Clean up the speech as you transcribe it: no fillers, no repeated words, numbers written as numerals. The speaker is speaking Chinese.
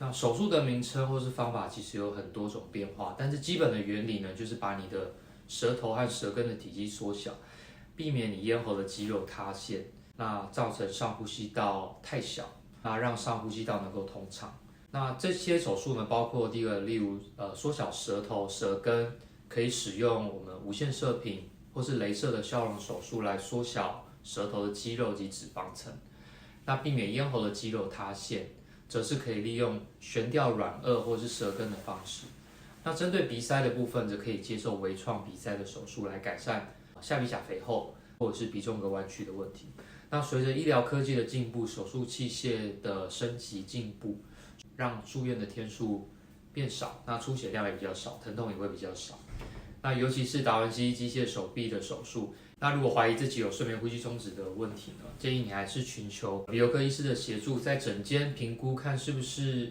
那手术的名称或是方法其实有很多种变化，但是基本的原理呢，就是把你的舌头和舌根的体积缩小，避免你咽喉的肌肉塌陷，那造成上呼吸道太小，那让上呼吸道能够通畅。那这些手术呢，包括第一个，例如缩小舌头、舌根，可以使用我们无线射频或是雷射的消融手术来缩小舌头的肌肉及脂肪层。那避免咽喉的肌肉塌陷，则是可以利用悬吊软腭或是舌根的方式。那针对鼻塞的部分，则可以接受微创鼻塞的手术来改善下鼻甲肥厚或者是鼻中隔弯曲的问题。那随着医疗科技的进步，手术器械的升级进步，让住院的天数变少，那出血量也比较少，疼痛也会比较少。那尤其是达文西机械手臂的手术，那如果怀疑自己有睡眠呼吸中止的问题呢，建议你还是寻求鼻喉科医师的协助，在诊间评估看是不是